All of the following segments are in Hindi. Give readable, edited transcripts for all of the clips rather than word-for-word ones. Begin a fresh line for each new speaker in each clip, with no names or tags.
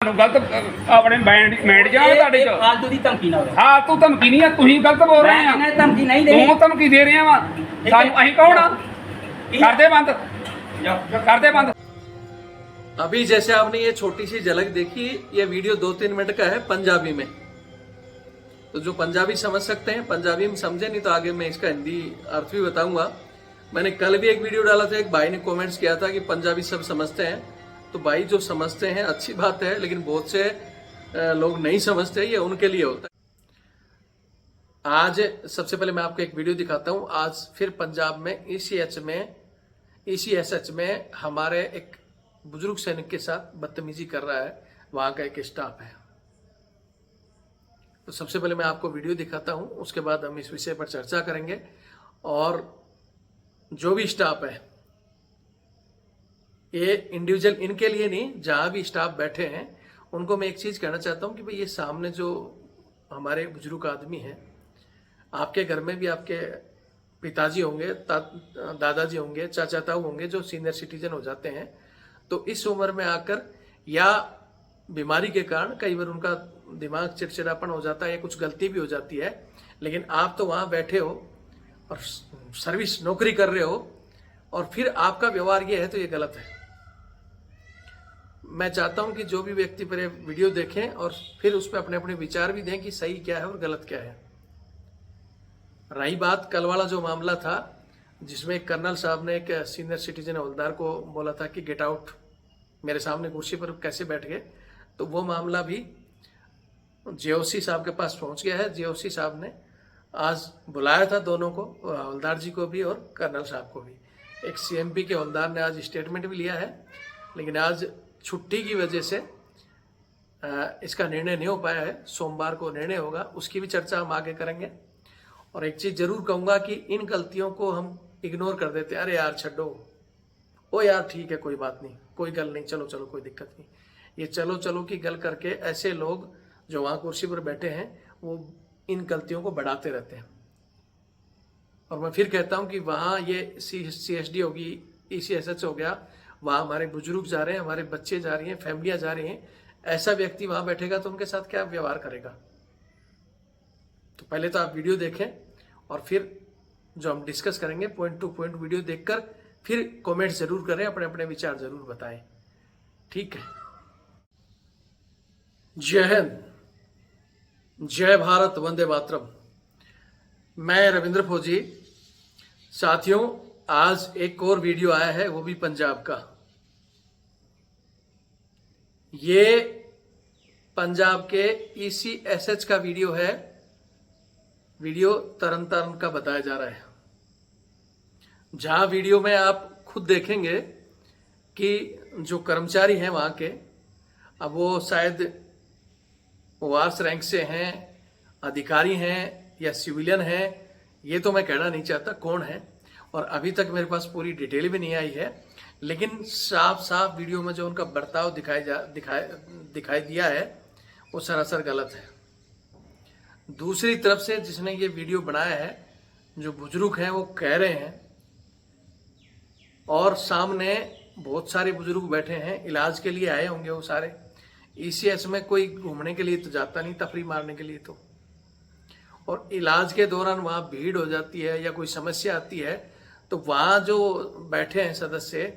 ਤੁਹਾਨੂੰ ਗਲਤ ਆਪਣੇ ਮਾਈਂਡ ਜਾਂ ਤੁਹਾਡੇ ਚ
ਫਾਲਤੂ ਦੀ ਧਮਕੀ ਨਾ
ਹਾਂ ਤੂੰ ਧਮਕੀ ਨਹੀਂ ਆ ਤੁਸੀਂ ਗਲਤ ਬੋਲ ਰਹੇ ਆ
ਮੈਂ ਧਮਕੀ ਨਹੀਂ ਦੇਣੀ
ਤੂੰ ਧਮਕੀ ਦੇ ਰਿਹਾ ਵਾ ਸਾਨੂੰ ਅਸੀਂ ਕੌਣ ਆ ਕਰਦੇ ਬੰਦ करते बंद।
अभी जैसे आपने ये छोटी सी झलक देखी, ये वीडियो 2-3 मिनट का है पंजाबी में, तो जो पंजाबी समझ सकते हैं पंजाबी में समझे, नहीं तो आगे मैं इसका हिंदी अर्थ भी बताऊंगा। मैंने कल भी एक वीडियो डाला था, एक भाई ने कमेंट्स किया था कि पंजाबी सब समझते हैं, तो भाई जो समझते हैं अच्छी बात है, लेकिन बहुत से लोग नहीं समझते, ये उनके लिए होता है। आज सबसे पहले मैं आपको एक वीडियो दिखाता हूँ। आज फिर पंजाब में ECSH में हमारे एक बुजुर्ग सैनिक के साथ बदतमीजी कर रहा है वहां का एक स्टाफ है। तो सबसे पहले मैं आपको वीडियो दिखाता हूं, उसके बाद हम इस विषय पर चर्चा करेंगे। और जो भी स्टाफ है, ये इंडिविजुअल इनके लिए नहीं, जहां भी स्टाफ बैठे हैं उनको मैं एक चीज कहना चाहता हूं कि भाई ये सामने जो हमारे बुजुर्ग आदमी हैं, आपके घर में भी आपके पिताजी होंगे, दादाजी होंगे, चाचा ताऊ होंगे जो सीनियर सिटीजन हो जाते हैं, तो इस उम्र में आकर या बीमारी के कारण कई बार उनका दिमाग चिड़चिड़ापन हो जाता है या कुछ गलती भी हो जाती है, लेकिन आप तो वहां बैठे हो और सर्विस नौकरी कर रहे हो और फिर आपका व्यवहार ये है, तो ये गलत है। मैं चाहता हूं कि जो भी व्यक्ति पर वीडियो देखें और फिर उस पर अपने अपने विचार भी दें कि सही क्या है और गलत क्या है। रही बात कल वाला जो मामला था, जिसमें एक कर्नल साहब ने एक सीनियर सिटीजन हवलदार को बोला था कि गेट आउट, मेरे सामने कुर्सी पर कैसे बैठ गए, तो वो मामला भी JOC साहब के पास पहुंच गया है। JOC साहब ने आज बुलाया था दोनों को, हवलदार जी को भी और कर्नल साहब को भी। एक CMP के हवलदार ने आज स्टेटमेंट भी लिया है, लेकिन आज छुट्टी की वजह से इसका निर्णय नहीं हो पाया है। सोमवार को निर्णय होगा, उसकी भी चर्चा हम आगे करेंगे। और एक चीज जरूर कहूंगा कि इन गलतियों को हम इग्नोर कर देते हैं, अरे यार छड्डो, ओ यार ठीक है कोई बात नहीं, कोई गल नहीं, चलो चलो कोई दिक्कत नहीं। ये चलो चलो की गल करके ऐसे लोग जो वहां कुर्सी पर बैठे हैं वो इन गलतियों को बढ़ाते रहते हैं। और मैं फिर कहता हूं कि वहां ये CSD होगी, ECSH हो गया, वहां हमारे बुजुर्ग जा रहे हैं, हमारे बच्चे जा रही हैं, फैमिलियां जा रही हैं, ऐसा व्यक्ति वहां बैठेगा तो उनके साथ क्या व्यवहार करेगा। तो पहले तो आप वीडियो देखें और फिर जो हम डिस्कस करेंगे पॉइंट टू पॉइंट वीडियो देखकर फिर कमेंट जरूर करें, अपने अपने विचार जरूर बताएं, ठीक है। जय हिंद, जय भारत, वंदे मातरम। मैं रविंद्र फौजी। साथियों, आज एक और वीडियो आया है, वो भी पंजाब का। ये पंजाब के ECSH का वीडियो है। वीडियो तरन तारण का बताया जा रहा है, जहां वीडियो में आप खुद देखेंगे कि जो कर्मचारी हैं वहां के, अब वो शायद वार्स रैंक से हैं, अधिकारी हैं या सिविलियन हैं, ये तो मैं कहना नहीं चाहता कौन है, और अभी तक मेरे पास पूरी डिटेल भी नहीं आई है, लेकिन साफ साफ वीडियो में जो उनका बर्ताव दिखाई दिया है वो सरासर गलत है। दूसरी तरफ से जिसने ये वीडियो बनाया है, जो बुजुर्ग हैं वो कह रहे हैं, और सामने बहुत सारे बुजुर्ग बैठे हैं, इलाज के लिए आए होंगे वो सारे। ECS में कोई घूमने के लिए तो जाता नहीं, तफरी मारने के लिए तो, और इलाज के दौरान वहां भीड़ हो जाती है या कोई समस्या आती है, तो वहां जो बैठे हैं सदस्य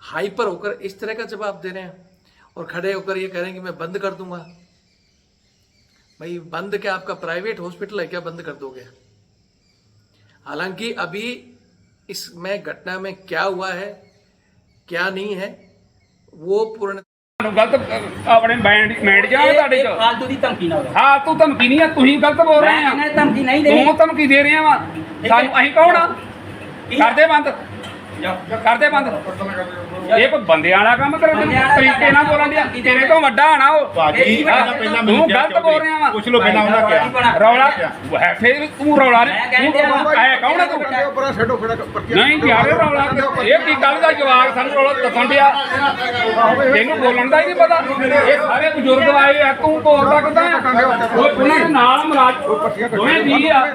हाइपर होकर इस तरह का जवाब दे रहे हैं और खड़े होकर ये कह रहे हैं कि मैं बंद कर दूंगा। भाई बंद क्या, आपका प्राइवेट हॉस्पिटल है क्या, बंद कर दोगे? हालांकि अभी इसमें घटना में क्या हुआ है क्या नहीं है वो पूर्ण
गलत अपने माइंड ਜਾਂ ਤੁਹਾਡੇ ਚ
ਫਾਲਤੂ ਦੀ ਧਮਕੀ ਨਾ
ਹਾਂ ਤੂੰ ਧਮਕੀ ਨਹੀਂ ਆ, ਤੁਸੀਂ ਗਲਤ ਬੋਲ ਰਹੇ ਆ।
ਮੈਂ ਧਮਕੀ ਨਹੀਂ ਦੇਣੀ,
ਤੂੰ ਧਮਕੀ ਦੇ ਰਿਹਾ ਵਾ ਸਾਨੂੰ, ਅਸੀਂ ਕੌਣ ਆ ਕਰਦੇ ਬੰਦ, ਕਰਦੇ ਬੰਦ। ਇਹ ਕੋਈ ਬੰਦਿਆਂ ਵਾਲਾ ਕੰਮ ਕਰ, ਤਰੀਕੇ ਨਾਲ ਬੋਲਣ ਦਿਆ, ਤੇਰੇ ਤੋਂ ਵੱਡਾ ਆਣਾ ਉਹ, ਤੂੰ ਗਲਤ ਬੋਲ ਰਿਹਾ ਵਾ।
ਪੁੱਛ ਲੋ ਪਹਿਲਾਂ ਉਹਨਾਂ ਕਿਹਾ
ਰੌਲਾ ਹੈ, ਫਿਰ ਤੂੰ ਰੌਲਾ ਐ ਕੌਣ ਆ ਤੂੰ? ਨਹੀਂ ਯਾਰ ਰੌਲਾ ਇਹ ਕੀ ਗੱਲ ਦਾ ਜਵਾਬ ਸਾਨੂੰ ਰੌਲਾ ਦੱਸਣ ਦਿਆ, ਤੈਨੂੰ ਬੋਲਣ ਦਾ ਹੀ ਨਹੀਂ ਪਤਾ। ਇਹ ਸਾਰੇ ਬਜ਼ੁਰਗ ਆਏ ਆ, ਤੂੰ ਬੋਲਦਾ ਕਿੱਦਾਂ ਆ? ਉਹ ਉਹਨਾਂ ਦੇ ਨਾਲ ਮਰਾਜ ਦੋਵੇਂ ਜੀ ਆ,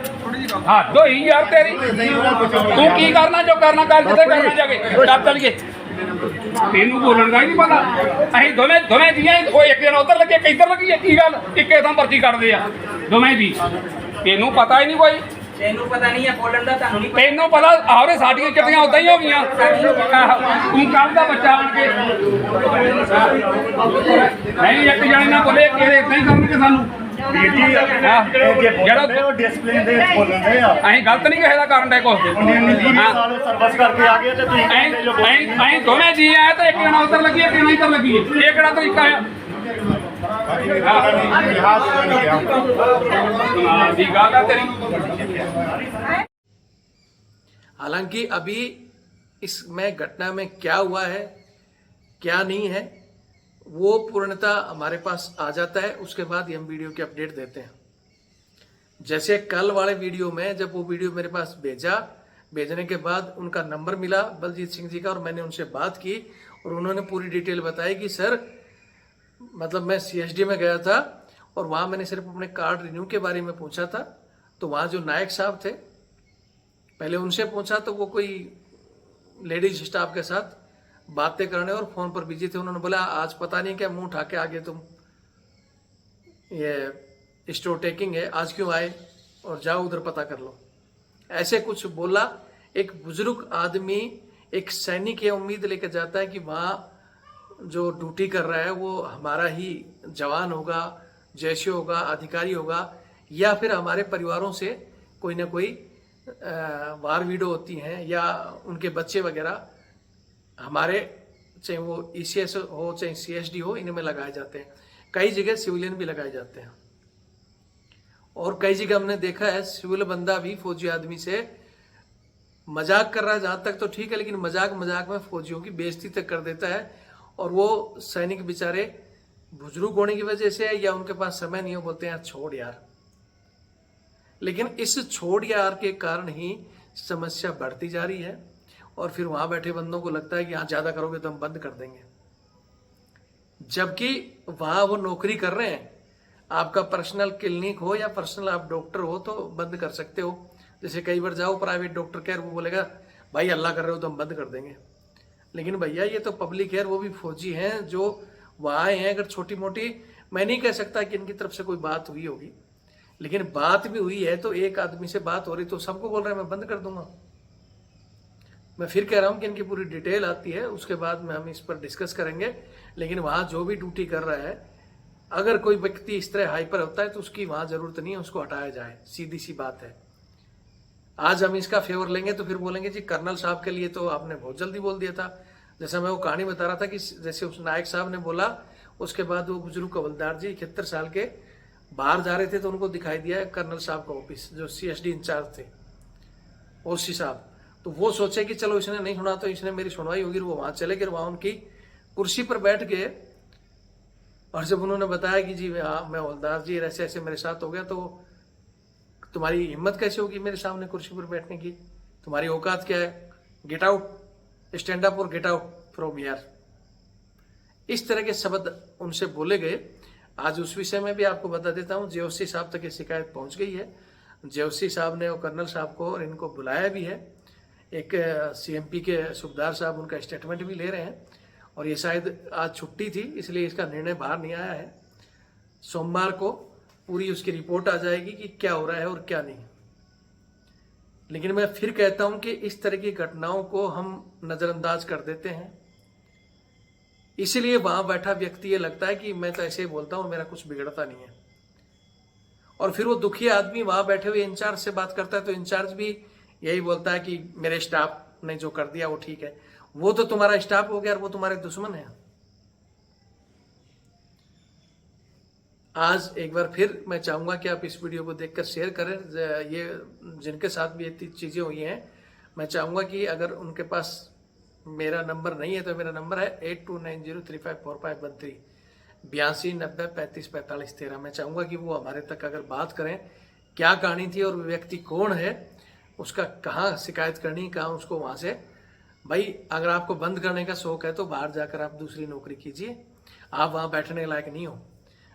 ਹੱਦ ਹੋਈ ਯਾਰ ਤੇਰੀ। ਤੂੰ ਕੀ ਕਰਨਾ, ਜੋ ਕਰਨਾ ਕਰ, ਜਿੱਥੇ ਕਰਨਾ ਜਾ ਕੇ ਚੱਲ ਚੱਲੀਏ। ਤੈਨੂੰ ਬੋਲਣ ਦਾ ਹੀ ਨਹੀਂ ਪਤਾ। ਅਸੀਂ ਦੋਵੇਂ ਜੀਆਂ ਉਹ ਇੱਕ ਜਣਾ ਉੱਧਰ ਲੱਗੇ, ਕਿੱਧਰ ਲੱਗੀ ਹੈ, ਕੀ ਗੱਲ ਇੱਕੇ ਥਾਂ ਪਰਚੀ ਕੱਢਦੇ ਆ ਦੋਵੇਂ ਜੀ। ਤੈਨੂੰ ਪਤਾ ਹੀ ਨਹੀਂ ਕੋਈ,
ਤੈਨੂੰ ਪਤਾ ਨਹੀਂ ਹੈ ਬੋਲਣ ਦਾ, ਤੁਹਾਨੂੰ ਨਹੀਂ ਪਤਾ।
ਤੈਨੂੰ ਪਤਾ ਆਹਰੇ ਸਾਡੀਆਂ ਚਿੱਟੀਆਂ ਉਦਾਂ ਹੀ ਹੋ ਗਈਆਂ। ਤੂੰ ਕੱਲ ਦਾ ਬੱਚਾ ਆਣ ਕੇ ਨਹੀਂ ਇੱਕ ਜਣੇ ਨਾਲ ਬੋਲੇ ਕਿਹੜੇ ਇਦਾਂ ਹੀ ਕਰਨਗੇ ਸਾਨੂੰ। ਜਿਹੜਾ
ਡਿਸਪਲਿਨ ਦੇ ਵਿੱਚ ਬੋਲਣ ਦੇ ਆ,
ਅਸੀਂ ਗਲਤ ਨਹੀਂ ਕਿਸੇ ਦਾ ਕਰਨ ਦੇ ਕੁਛ।
ਸਾਲ ਸਰਵਿਸ ਕਰਕੇ ਆ ਗਏ ਤੇ ਤੁਸੀਂ ਕਹਿੰਦੇ ਜੋ
ਅਸੀਂ ਦੋਵੇਂ ਜੀ ਆਏ ਤੇ ਇੱਕ ਜਣਾ ਉੱਧਰ ਲੱਗੀ, ਇੱਕ ਜਣਾ ਇੱਧਰ ਲੱਗੀ। ਇਹ ਕਿਹੜਾ ਤਰੀਕਾ ਆ? ਦੀ ਗੱਲ ਆ ਤੇਰੀ।
हालांकि अभी इसमें घटना में क्या हुआ है क्या नहीं है वो पूर्णतः हमारे पास आ जाता है, उसके बाद ही हम वीडियो की अपडेट देते हैं। जैसे कल वाले वीडियो में जब वो वीडियो मेरे पास भेजने के बाद उनका नंबर मिला बलजीत सिंह जी का, और मैंने उनसे बात की और उन्होंने पूरी डिटेल बताई कि सर मतलब मैं CSD में गया था और वहाँ मैंने सिर्फ अपने कार्ड रिन्यू के बारे में पूछा था। तो वहाँ जो नायक साहब थे, पहले उनसे पूछा तो वो कोई लेडीज स्टाफ के साथ बातें करने और फोन पर बिजी थे। उन्होंने बोला आज पता नहीं क्या मुंह उठा के आगे तुम ये स्टोर टेकिंग है, आज क्यों आए और जाओ उधर पता कर लो, ऐसे कुछ बोला। एक बुजुर्ग आदमी एक सैनिक ये उम्मीद लेकर जाता है कि वहाँ जो ड्यूटी कर रहा है वो हमारा ही जवान होगा, जैसे होगा, अधिकारी होगा, या फिर हमारे परिवारों से कोई ना कोई वार वीडियो होती हैं या उनके बच्चे वगैरह हमारे, चाहे वो ECS हो चाहे CSD हो, इनमें लगाए जाते हैं। कई जगह सिविलियन भी लगाए जाते हैं और कई जगह हमने देखा है सिविल बंदा भी फौजी आदमी से मजाक कर रहा है, जहां तक तो ठीक है, लेकिन मजाक में फौजियों की बेइज्जती तक कर देता है। और वो सैनिक बेचारे बुजुर्ग होने की वजह से या उनके पास समय नहीं हो, बोलते हैं यार छोड़ यार। लेकिन इस छोड़ यार के कारण ही समस्या बढ़ती जा रही है और फिर वहां बैठे बंदों को लगता है कि हाँ ज्यादा करोगे तो हम बंद कर देंगे, जबकि वहां वो नौकरी कर रहे हैं। आपका पर्सनल क्लिनिक हो या पर्सनल आप डॉक्टर हो तो बंद कर सकते हो। जैसे कई बार जाओ प्राइवेट डॉक्टर केयर, वो बोलेगा भाई अल्लाह कर रहे हो तो हम बंद कर देंगे। लेकिन भैया ये तो पब्लिक है, वो भी फौजी हैं जो वहाँ आए हैं। अगर छोटी मोटी, मैं नहीं कह सकता कि इनकी तरफ से कोई बात हुई होगी, लेकिन बात भी हुई है तो एक आदमी से बात हो रही तो सबको बोल रहे हैं मैं बंद कर दूंगा। मैं फिर कह रहा हूँ कि इनकी पूरी डिटेल आती है, उसके बाद में हम इस पर डिस्कस करेंगे। लेकिन वहाँ जो भी ड्यूटी कर रहा है, अगर कोई व्यक्ति इस तरह हाइपर होता है तो उसकी वहाँ जरूरत नहीं है, उसको हटाया जाए, सीधी सी बात है। आज हम इसका फेवर लेंगे तो फिर बोलेंगे जी कर्नल साहब के लिए तो आपने बहुत जल्दी बोल दिया था। जैसा मैं वो कहानी बता रहा था कि जैसे उस नायक साहब ने बोला, उसके बाद वो बुजुर्ग हवलदार जी 71 साल के बाहर जा रहे थे तो उनको दिखाई दिया कर्नल साहब का ऑफिस, जो CSD इंचार्ज थे OC साहब। तो वो सोचे कि चलो इसने नहीं सुना तो इसने मेरी सुनवाई होगी, वो वहां चले गए, वहां उनकी कुर्सी पर बैठ गए। और जब उन्होंने बताया कि जी हाँ मैं हवलदार जी ऐसे ऐसे मेरे साथ हो गया, तो तुम्हारी हिम्मत कैसे होगी मेरे सामने कुर्सी पर बैठने की, तुम्हारी औकात क्या है, गेट आउट, स्टैंड अप और गेट आउट फ्रॉम हियर। इस तरह के शब्द उनसे बोले गए। आज उस विषय में भी आपको बता देता हूँ, JOC साहब तक ये शिकायत पहुंच गई है। JOC साहब ने कर्नल साहब को और इनको बुलाया भी है। एक CMP के सूबेदार साहब उनका स्टेटमेंट भी ले रहे हैं और ये शायद आज छुट्टी थी इसलिए इसका निर्णय बाहर नहीं आया है। सोमवार को पूरी उसकी रिपोर्ट आ जाएगी कि क्या हो रहा है और क्या नहीं। लेकिन मैं फिर कहता हूं कि इस तरह की घटनाओं को हम नजरअंदाज कर देते हैं, इसलिए वहां बैठा व्यक्ति ये लगता है कि मैं तो ऐसे ही बोलता हूं, मेरा कुछ बिगड़ता नहीं है। और फिर वो दुखी आदमी वहां बैठे हुए इंचार्ज से बात करता है तो इंचार्ज भी यही बोलता है कि मेरे स्टाफ ने जो कर दिया वो ठीक है। वो तो तुम्हारा स्टाफ हो गया और वो तुम्हारे दुश्मन है। आज एक बार फिर मैं चाहूंगा कि आप इस वीडियो को देखकर शेयर करें। ये जिनके साथ भी ये चीजें हुई हैं, मैं चाहूंगा कि अगर उनके पास मेरा नंबर नहीं है तो मेरा नंबर है 8290354513 8290354513। मैं चाहूंगा कि वो हमारे तक अगर बात करें क्या कहानी थी और व्यक्ति कौन है, उसका कहाँ शिकायत करनी, कहाँ उसको वहां से, भाई अगर आपको बंद करने का शौक है तो बाहर जाकर आप दूसरी नौकरी कीजिए, आप वहां बैठने लायक नहीं हो।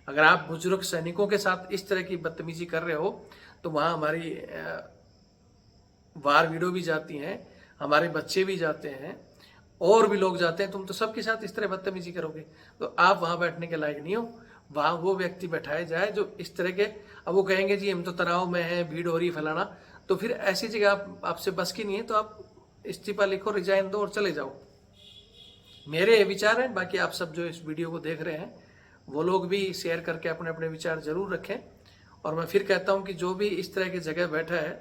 अगर आप बुजुर्ग सैनिकों के साथ इस तरह की बदतमीजी कर रहे हो तो वहां हमारी वार वीडियो भी जाती हैं, हमारे बच्चे भी जाते हैं और भी लोग जाते हैं, तुम तो सबके साथ इस तरह बदतमीजी करोगे, तो आप वहां बैठने के लायक नहीं हो। वहां वो व्यक्ति बैठाए जाए जो इस तरह के, अब वो कहेंगे जी हम तो तनाव में हैं, भीड़ हो रही फलाना, तो फिर ऐसी जगह आपसे बस की नहीं है, तो आप इस्तीफा लिखो, रिजाइन दो और चले जाओ। मेरे ये विचार हैं। बाकी आप सब जो इस वीडियो को देख रहे हैं वो लोग भी शेयर करके अपने अपने विचार जरूर रखें। और मैं फिर कहता हूं कि जो भी इस तरह की जगह बैठा है,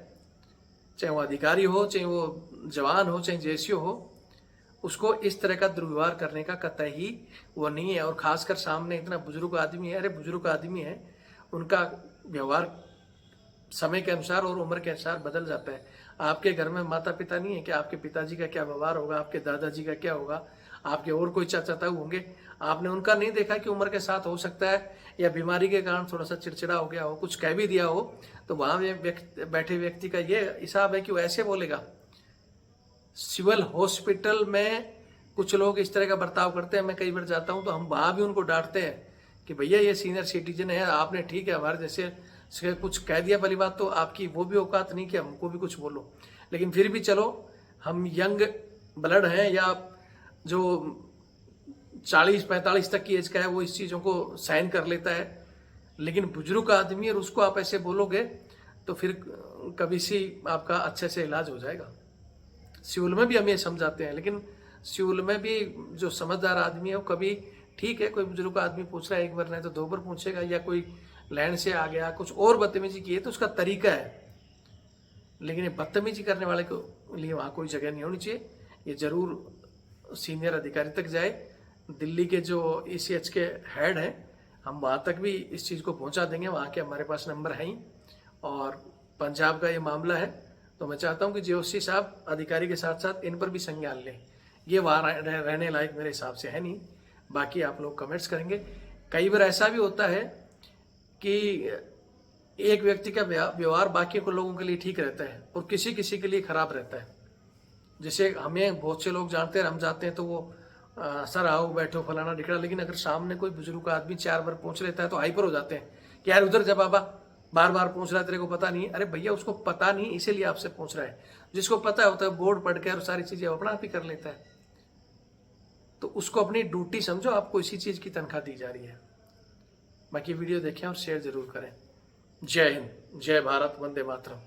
चाहे वो अधिकारी हो, चाहे वो जवान हो, चाहे जेसीओ हो, उसको इस तरह का दुर्व्यवहार करने का कतई ही वो नहीं है। और खासकर सामने इतना बुजुर्ग आदमी है, अरे बुजुर्ग आदमी है, उनका व्यवहार समय के अनुसार और उम्र के अनुसार बदल जाता है। आपके घर में माता पिता नहीं है कि आपके पिताजी का क्या व्यवहार होगा, आपके दादाजी का क्या होगा, आपके और कोई चाचा ताऊ होंगे, आपने उनका नहीं देखा कि उम्र के साथ हो सकता है या बीमारी के कारण थोड़ा सा चिड़चिड़ा हो गया हो, कुछ कह भी दिया हो, तो वहां बैठे व्यक्ति का ये हिसाब है कि वो ऐसे बोलेगा। सिविल हॉस्पिटल में कुछ लोग इस तरह का बर्ताव करते हैं, मैं कई बार जाता हूं तो हम वहां भी उनको डांटते हैं कि भैया ये सीनियर सिटीजन है, आपने ठीक है हमारे जैसे कुछ कह दिया भली बात, तो आपकी वो भी औकात नहीं कि हमको भी कुछ बोलो। लेकिन फिर भी चलो, हम यंग ब्लड हैं या जो 40-45 तक की एज का है वो इस चीज़ों को सहन कर लेता है। लेकिन बुजुर्ग आदमी और उसको आप ऐसे बोलोगे तो फिर कभी सी आपका अच्छे से इलाज हो जाएगा। सिविल में भी हम ये समझाते हैं, लेकिन सिविल में भी जो समझदार आदमी है वो कभी ठीक है, कोई बुजुर्ग आदमी पूछ रहा है एक बार नहीं तो 2 बार पूछेगा, या कोई लैंड से आ गया कुछ और बदतमीजी की है तो उसका तरीका है। लेकिन ये बदतमीजी करने वाले को लिए वहाँ कोई जगह नहीं होनी चाहिए। ये जरूर सीनियर अधिकारी तक जाए। दिल्ली के जो ECH के हेड हैं, हम वहाँ तक भी इस चीज़ को पहुँचा देंगे, वहाँ के हमारे पास नंबर है ही। और पंजाब का ये मामला है तो मैं चाहता हूँ कि JOC साहब अधिकारी के साथ साथ इन पर भी संज्ञान लें। ये वहाँ रहने लायक मेरे हिसाब से है नहीं। बाकी आप लोग कमेंट्स करेंगे। कई बार ऐसा भी होता है कि एक व्यक्ति का व्यवहार बाकी को लोगों के लिए ठीक रहता है और किसी किसी के लिए खराब रहता है। जैसे हमें बहुत से लोग जानते हैं, हम जाते हैं तो वो सर आओ बैठो फलाना ढिकड़ा, लेकिन अगर सामने कोई बुजुर्ग आदमी 4 बार पूछ लेता है तो हाइपर हो जाते हैं कि यार उधर जा बाबा, बार बार पूछ रहा है, तेरे को पता नहीं है। अरे भैया उसको पता नहीं इसीलिए आपसे पूछ रहा है। जिसको पता होता है बोर्ड पढ़ के और सारी चीजें अपना आप ही कर लेता है, तो उसको अपनी ड्यूटी समझो, आपको इसी चीज की तनख्वाह दी जा रही है। बाकी वीडियो देखें और शेयर जरूर करें। जय हिंद, जय भारत, वंदे मातरम।